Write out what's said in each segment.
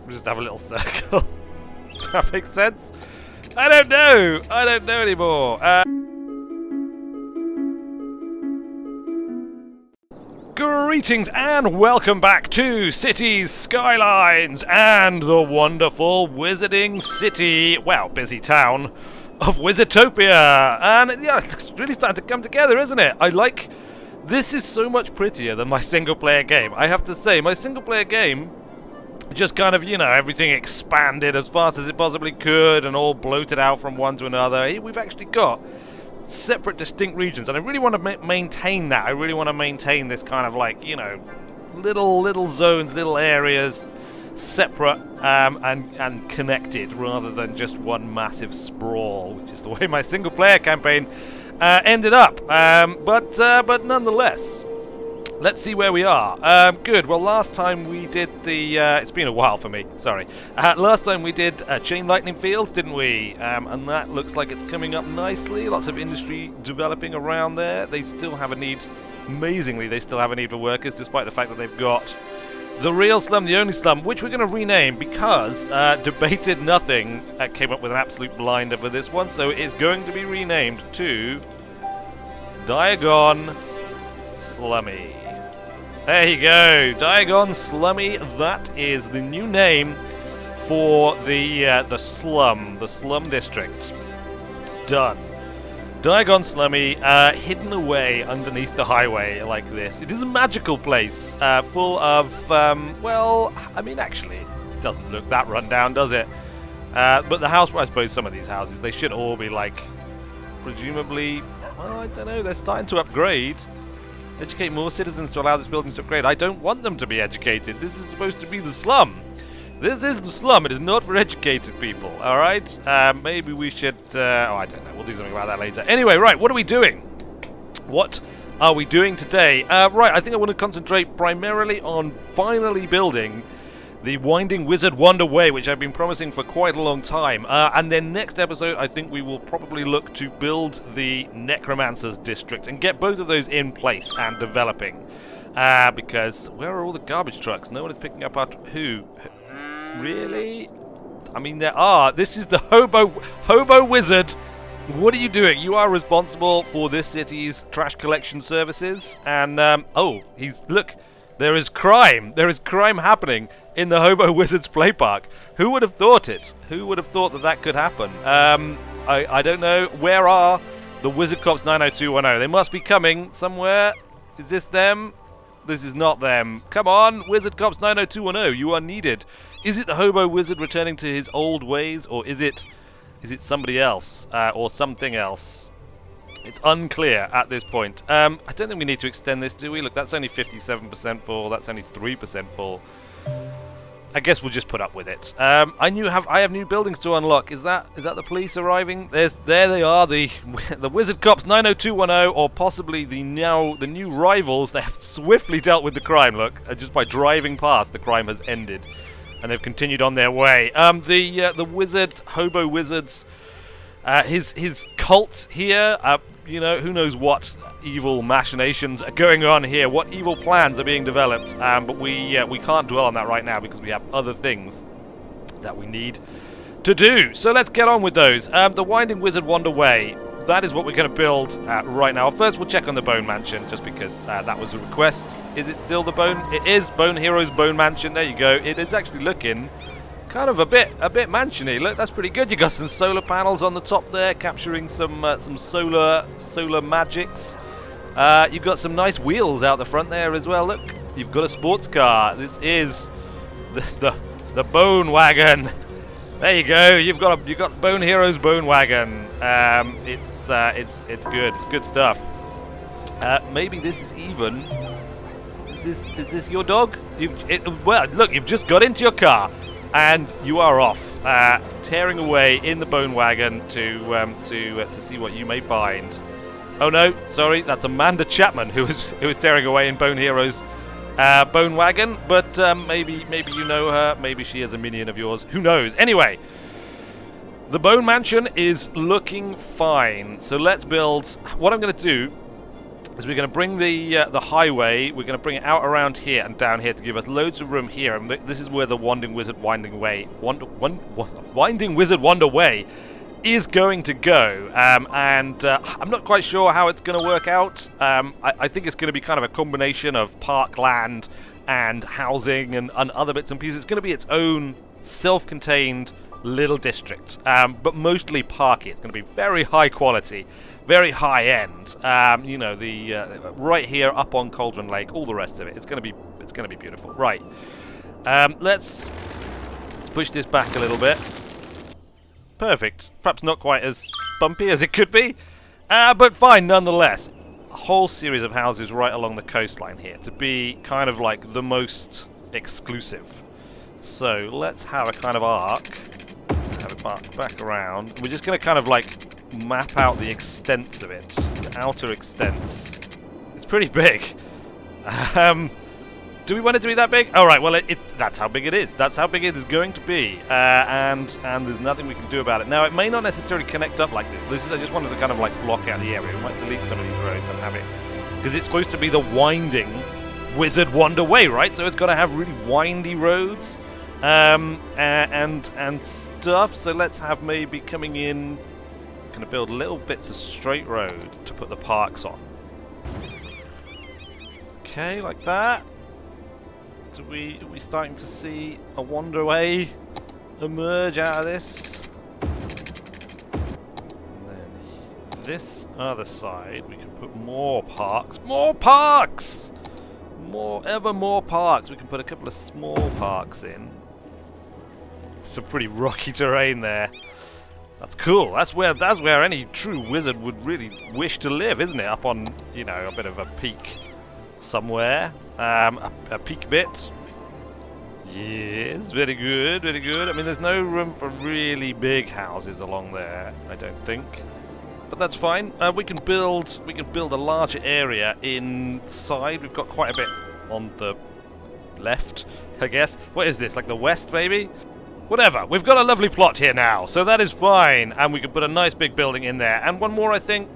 Just have a little circle. Does that make sense? I don't know. I don't know anymore. Greetings and welcome back to Cities, Skylines, and the wonderful wizarding city, well, busy town of Wizardtopia. And yeah, it's really starting to come together, isn't it? This is so much prettier than my single-player game. I have to say, my single-player game just kind of, you know, everything expanded as fast as it possibly could and all bloated out from one to another. Here we've actually got separate, distinct regions, and I really want to maintain that. I really want to maintain this kind of like, you know, little zones, little areas, separate and connected, rather than just one massive sprawl, which is the way my single-player campaign ended up. But nonetheless, let's see where we are. Good. Well, last time we did the... it's been a while for me, sorry. Last time we did Chain Lightning Fields, didn't we? And that looks like it's coming up nicely. Lots of industry developing around there. They still have a need, amazingly, they still have a need for workers, despite the fact that they've got the real slum, the only slum, which we're going to rename because Debated Nothing came up with an absolute blinder for this one. So it is going to be renamed to Diagon Slummy. There you go, Diagon Slummy. That is the new name for the slum district. Done. Diagon Slummy, hidden away underneath the highway like this. It is a magical place, full of, well, I mean, actually, it doesn't look that run down, does it? But the house, I suppose some of these houses, they should all be like, presumably, well, I don't know, they're starting to upgrade. Educate more citizens to allow this building to upgrade. I don't want them to be educated. This is supposed to be the slum. This is the slum. It is not for educated people. All right? Maybe we should... oh, I don't know. We'll do something about that later. Anyway, right. What are we doing? What are we doing today? Right. I think I want to concentrate primarily on finally building the Winding Wizard Wander Way, which I've been promising for quite a long time. And then next episode, I think we will probably look to build the Necromancer's District and get both of those in place and developing. Because where are all the garbage trucks? No one is picking up our... Who? Really? I mean, there are. This is the Hobo Wizard. What are you doing? You are responsible for this city's trash collection services. And, oh, look, there is crime. There is crime happening in the Hobo Wizard's play park. Who would have thought it? Who would have thought that that could happen? I don't know. Where are the Wizard Cops 90210? They must be coming somewhere. Is this them? This is not them. Come on, Wizard Cops 90210. You are needed. Is it the Hobo Wizard returning to his old ways, or is it somebody else or something else? It's unclear at this point. I don't think we need to extend this, do we? Look, that's only 57% full. That's only 3% full. I guess we'll just put up with it. I have new buildings to unlock. Is that the police arriving? There they are, the Wizard Cops 90210, or possibly the new rivals. They have swiftly dealt with the crime. Look, just by driving past, the crime has ended, and they've continued on their way. The Hobo Wizards, his cult here. You know, who knows what evil machinations are going on here, what evil plans are being developed, but we can't dwell on that right now because we have other things that we need to do. So let's get on with those. The Winding Wizard Wander Way, that is what we're going to build right now. First, we'll check on the Bone Mansion, just because that was a request. Is it still the Bone? It is Bone Heroes Bone Mansion. There you go. It is actually looking kind of a bit mansiony. Look, that's pretty good. You got some solar panels on the top there, capturing some solar magics. You've got some nice wheels out the front there as well. Look, you've got a sports car. This is the Bone Wagon. There you go. You've got Bone Heroes Bone Wagon. It's good. It's good stuff. Maybe this is even. Is this your dog? Well, look, you've just got into your car. And you are off, tearing away in the Bone Wagon to see what you may find. Oh no, sorry, that's Amanda Chapman who was tearing away in Bone Heroes Bone Wagon. But maybe you know her, maybe she is a minion of yours. Who knows? Anyway, the Bone Mansion is looking fine. So let's build. What I'm going to do is we're going to bring the highway, we're going to bring it out around here and down here to give us loads of room here. And this is where the Wanding Wizard Winding Wizard Wander Way is going to go. I'm not quite sure how it's going to work out. I think it's going to be kind of a combination of parkland and housing and other bits and pieces. It's going to be its own self-contained little district, but mostly parky. It's going to be very high quality, very high end. You know, the right here up on Cauldron Lake, all the rest of it. It's going to be beautiful. Right. Let's push this back a little bit. Perfect. Perhaps not quite as bumpy as it could be, but fine nonetheless. A whole series of houses right along the coastline here to be kind of like the most exclusive. So let's have a kind of arc. Have it back around. We're just going to kind of like map out the extents of it. The outer extents. It's pretty big. Do we want it to be that big? Alright, well, that's how big it is. That's how big it is going to be. And there's nothing we can do about it. Now, it may not necessarily connect up like this. I just wanted to kind of like block out the area. We might delete some of these roads and have it. Because it's supposed to be the Winding Wizard Wander Way, right? So it's got to have really windy roads. And stuff. So let's have maybe coming in, going to build little bits of straight road to put the parks on. Okay, like that. So are we starting to see a wanderway emerge out of this? And then this other side, we can put more parks. More parks! Ever more parks. We can put a couple of small parks in. Some pretty rocky terrain there. That's cool. That's where any true wizard would really wish to live, isn't it? Up on, you know, a bit of a peak somewhere. A peak bit. Yes, very good, very good. I mean, there's no room for really big houses along there, I don't think. But that's fine. We can build a larger area inside. We've got quite a bit on the left, I guess. What is this? Like the west, maybe? Whatever, we've got a lovely plot here now, so that is fine, and we can put a nice big building in there, and one more, I think.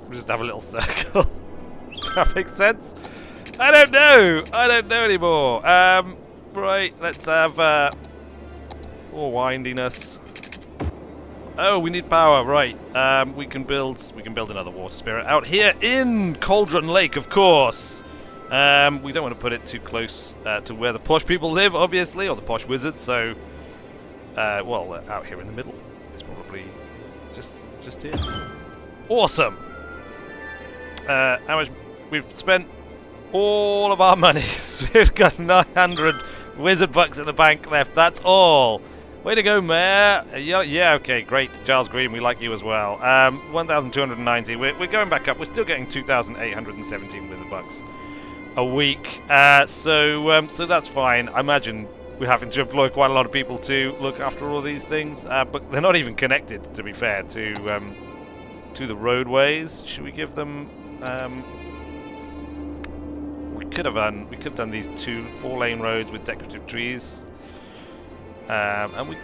We'll just have a little circle. Does that make sense? I don't know anymore. Right, let's have more windiness. Oh, we need power, right. We can build another water spirit out here in Cauldron Lake, of course. We don't want to put it too close to where the posh people live, obviously, or the posh wizards, so... well, out here in the middle. It's probably just here. Awesome! How much... We've spent all of our money. We've got 900 wizard bucks in the bank left, that's all! Way to go, Mayor! Yeah, okay, great. Giles Green, we like you as well. 1,290. We're going back up. We're still getting 2,817 wizard bucks a week, so that's fine. I imagine we're having to employ quite a lot of people to look after all these things, but they're not even connected, to be fair, to the roadways. Should we give them? We could have done these 2 4-lane roads with decorative trees, and we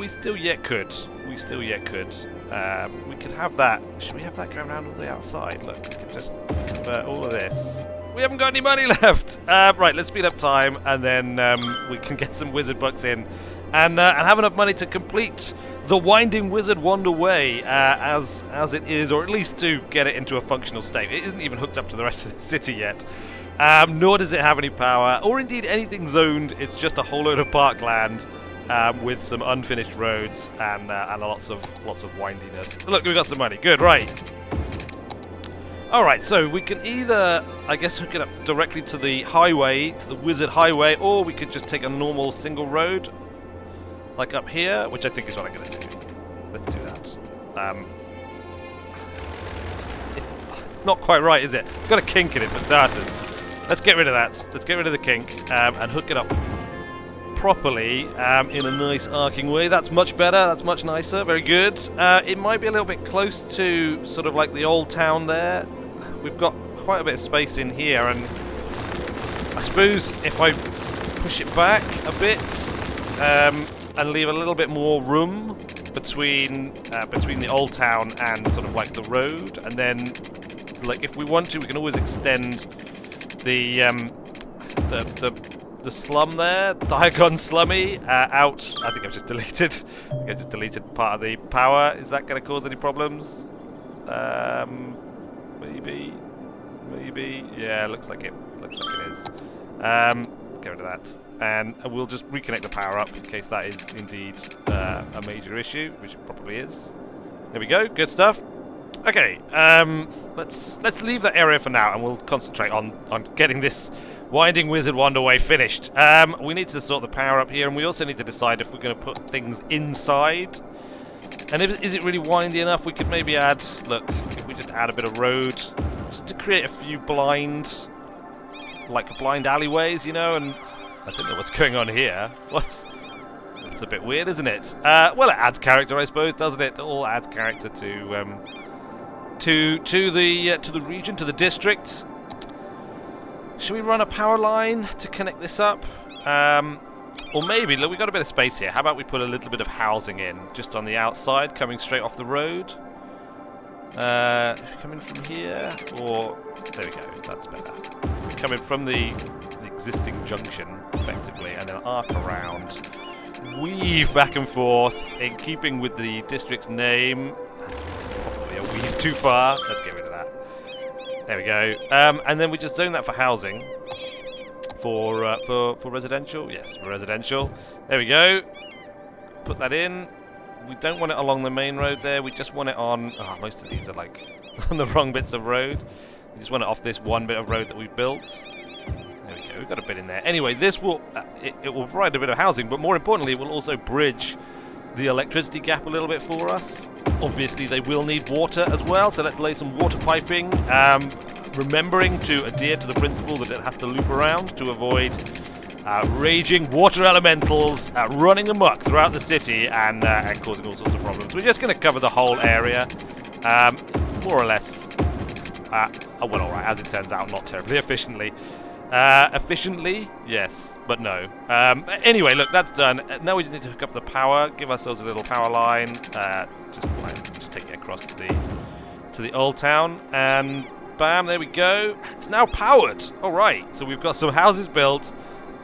still yet could. We could have that. Should we have that going around all the outside? Look, we could just convert all of this. We haven't got any money left! Right, let's speed up time, and then we can get some wizard bucks in, and have enough money to complete the Winding Wizard Wander Way as it is, or at least to get it into a functional state. It isn't even hooked up to the rest of the city yet, nor does it have any power, or indeed anything zoned. It's just a whole load of parkland with some unfinished roads and lots of windiness. Look, we've got some money. Good, right. Alright, so we can either, I guess, hook it up directly to the highway, to the Wizard Highway, or we could just take a normal single road, like up here, which I think is what I'm going to do. Let's do that. It's not quite right, is it? It's got a kink in it, for starters. Let's get rid of that. Let's get rid of the kink, and hook it up properly, in a nice arcing way. That's much better, that's much nicer, very good. It might be a little bit close to sort of like the old town there. We've got quite a bit of space in here, and I suppose if I push it back a bit and leave a little bit more room between the old town and sort of like the road, and then like if we want to, we can always extend the slum there, Diagon Slummy, out. I think I've just deleted. I think I just deleted part of the power. Is that going to cause any problems? Maybe. Yeah, looks like it. Looks like it is. Get rid of that, and we'll just reconnect the power up in case that is indeed a major issue, which it probably is. There we go. Good stuff. Okay. Let's leave that area for now, and we'll concentrate on getting this Winding Wizard Wanderway finished. We need to sort the power up here, and we also need to decide if we're going to put things inside. And is it really windy enough? We could maybe add, look, if we just add a bit of road, just to create a few blind alleyways, you know, and I don't know what's going on here. It's a bit weird, isn't it? Well, it adds character, I suppose, doesn't it? It all adds character to the region, to the district. Should we run a power line to connect this up? Or maybe, look, we've got a bit of space here. How about we put a little bit of housing in, just on the outside, coming straight off the road? If we come in from here, or... There we go, that's better. We come in from the existing junction, effectively, and then arc around. Weave back and forth, in keeping with the district's name. That's probably a weave too far. Let's get rid of that. There we go. And then we just zone that for housing. For residential? Yes, for residential. There we go. Put that in. We don't want it along the main road there. We just want it on... Oh, most of these are like on the wrong bits of road. We just want it off this one bit of road that we've built. There we go. We've got a bit in there. Anyway, this will... it will provide a bit of housing, but more importantly, it will also bridge the electricity gap a little bit for us. Obviously, they will need water as well, so let's lay some water piping. Remembering to adhere to the principle that it has to loop around to avoid raging water elementals running amok throughout the city and causing all sorts of problems. We're just going to cover the whole area, more or less. Well, alright, as it turns out, not terribly efficiently. Efficiently? Yes, but no. Anyway, look, that's done. Now we just need to hook up the power, give ourselves a little power line, just take it across to the old town, and bam, there we go. It's now powered. Alright, so we've got some houses built,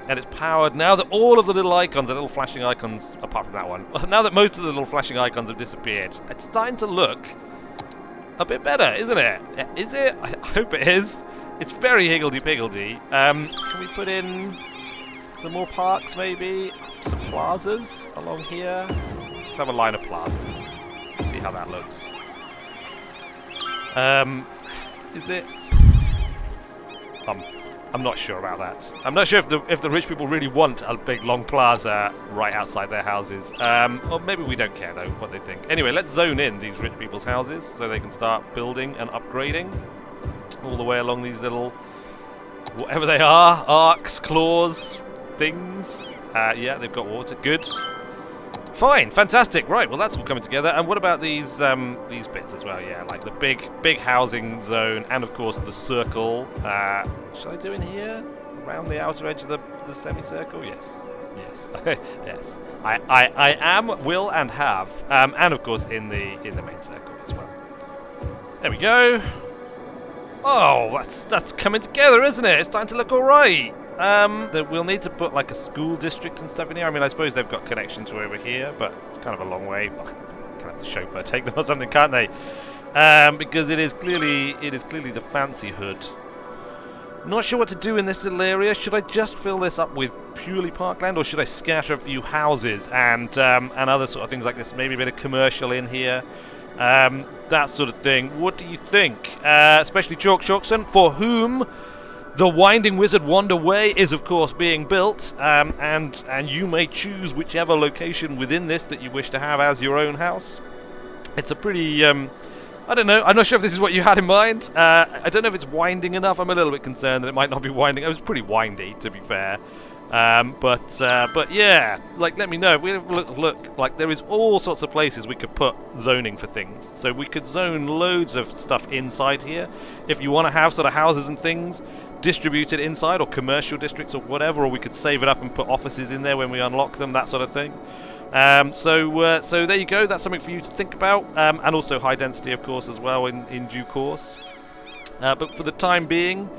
and it's powered. Now that all of the little icons, the little flashing icons, apart from that one, now that most of the little flashing icons have disappeared, it's starting to look a bit better, isn't it? Is it? I hope it is. It's very higgledy-piggledy. Can we put in some more parks, maybe? Some plazas along here? Let's have a line of plazas. Let's see how that looks. Is it? I'm not sure about that. I'm not sure if the rich people really want a big long plaza right outside their houses. Or maybe we don't care though what they think. Anyway, let's zone in these rich people's houses so they can start building and upgrading all the way along these little, whatever they are, arcs, claws, things. Yeah, they've got water. Good. Fine, fantastic. Right, well that's all coming together. And what about these bits as well? Yeah, like the big housing zone, and of course the circle. Shall I do in here, around the outer edge of the semicircle? Yes, yes. I am, will, and have, and of course in the main circle as well. There we go. Oh, that's coming together, isn't it? It's starting to look all right. We'll need to put like a school district and stuff in here. I mean, I suppose they've got connection to over here, but it's kind of a long way. But can have the chauffeur take them or something, can't they? Because it is clearly the fancy hood. Not sure what to do in this little area. Should I just fill this up with purely parkland, or should I scatter a few houses and other sort of things like this? Maybe a bit of commercial in here. That sort of thing. What do you think? Especially Chalk Chalkson, for whom the Winding Wizard Wanderway is, of course, being built, and you may choose whichever location within this that you wish to have as your own house. It's a pretty, I don't know, I'm not sure if this is what you had in mind. I don't know if it's winding enough. I'm a little bit concerned that it might not be winding. It was pretty windy, to be fair. But yeah, like, let me know. If we look, like, there is all sorts of places we could put zoning for things. So we could zone loads of stuff inside here. If you want to have sort of houses and things distributed inside, or commercial districts or whatever, or we could save it up and put offices in there when we unlock them, that sort of thing. So there you go. That's something for you to think about, and also high density, of course, as well in due course. But for the time being,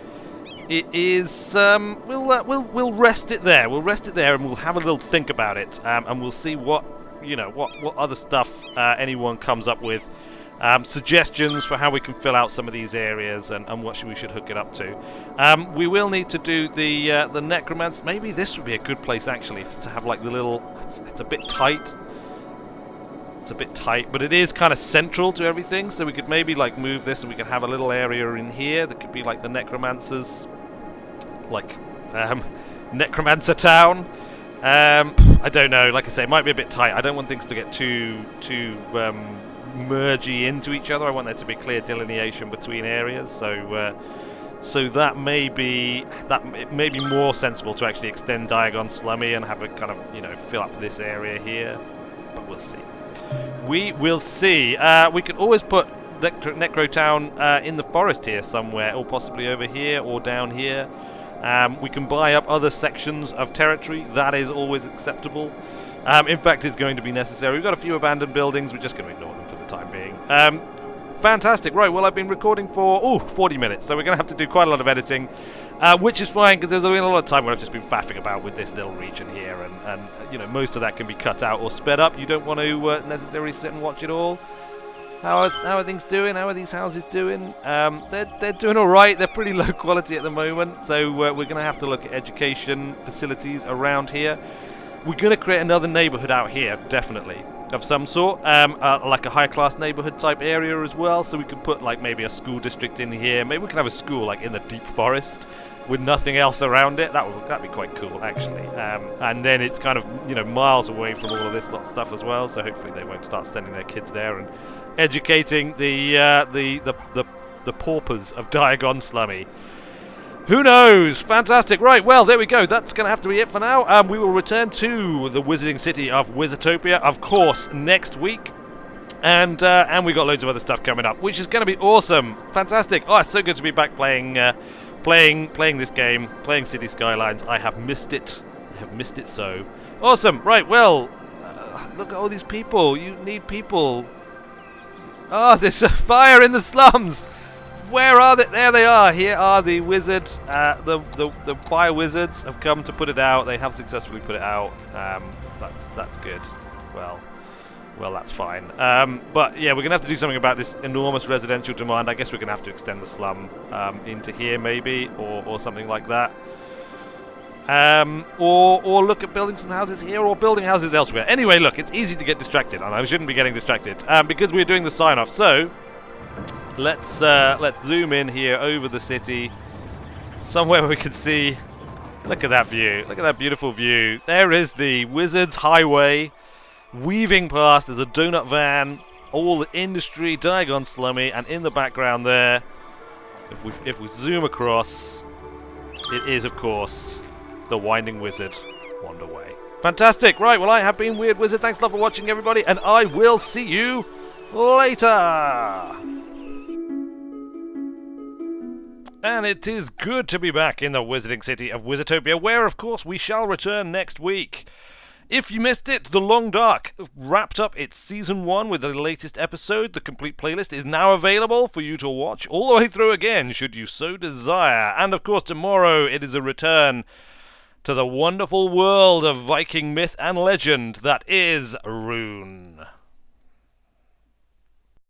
it is. We'll rest it there. We'll rest it there, and we'll have a little think about it, and we'll see what what other stuff anyone comes up with. Suggestions for how we can fill out some of these areas and what we should hook it up to. We will need to do the necromancer. Maybe this would be a good place actually to have like the little. It's a bit tight. It's a bit tight, but it is kind of central to everything. So we could maybe like move this, and we could have a little area in here that could be like the necromancers, like necromancer town. I don't know. Like I say, it might be a bit tight. I don't want things to get too mergy into each other. I want there to be clear delineation between areas. So that may be more sensible to actually extend Diagon Slummy and have it kind of fill up this area here. But we'll see. We will see. We could always put Necro Town in the forest here somewhere, or possibly over here or down here. We can buy up other sections of territory. That is always acceptable. In fact, it's going to be necessary. We've got a few abandoned buildings. We're just going to ignore them for the time being. Fantastic. Right, well, I've been recording for 40 minutes, so we're going to have to do quite a lot of editing, which is fine, because there's been a lot of time where I've just been faffing about with this little region here, and most of that can be cut out or sped up. You don't want to necessarily sit and watch it all. How are things doing? How are these houses doing? They're doing all right. They're pretty low quality at the moment, so we're going to have to look at education facilities around here. We're going to create another neighborhood out here, definitely, of some sort, like a high-class neighborhood type area as well, so we could put like maybe a school district in here. Maybe we can have a school like in the deep forest with nothing else around it. That'd be quite cool, actually. And then it's kind of miles away from all of this lot of stuff as well, so hopefully they won't start sending their kids there and educating the paupers of Diagon Slummy. Who knows? Fantastic. Right, well, there we go. That's going to have to be it for now. We will return to the wizarding city of Wizardtopia, of course, next week. And we got loads of other stuff coming up, which is going to be awesome. Fantastic. Oh, it's so good to be back playing this game, playing City Skylines. I have missed it. I have missed it so. Awesome. Right, well, look at all these people. You need people. Oh, there's a fire in the slums. Where are they? There they are. Here are the wizards. The fire wizards have come to put it out. They have successfully put it out. That's good. Well, that's fine. But yeah, we're gonna have to do something about this enormous residential demand. I guess we're gonna have to extend the slum into here, maybe, or something like that. Or look at building some houses here, or building houses elsewhere. Anyway, look, it's easy to get distracted, and I shouldn't be getting distracted because we're doing the sign-off. So let's zoom in here over the city, somewhere where we can see. Look at that view. Look at that beautiful view. There is the Wizards Highway weaving past. There's a donut van, all the industry, Diagon Slummy, and in the background there, if we zoom across, it is of course the Winding Wizard Wanderway. Fantastic. Right, well, I have been Weird Wizard. Thanks a lot for watching, everybody, and I will see you later. And it is good to be back in the wizarding city of Wizardtopia, where, of course, we shall return next week. If you missed it, The Long Dark wrapped up its Season 1 with the latest episode. The complete playlist is now available for you to watch all the way through again, should you so desire. And, of course, tomorrow it is a return to the wonderful world of Viking myth and legend that is Rune.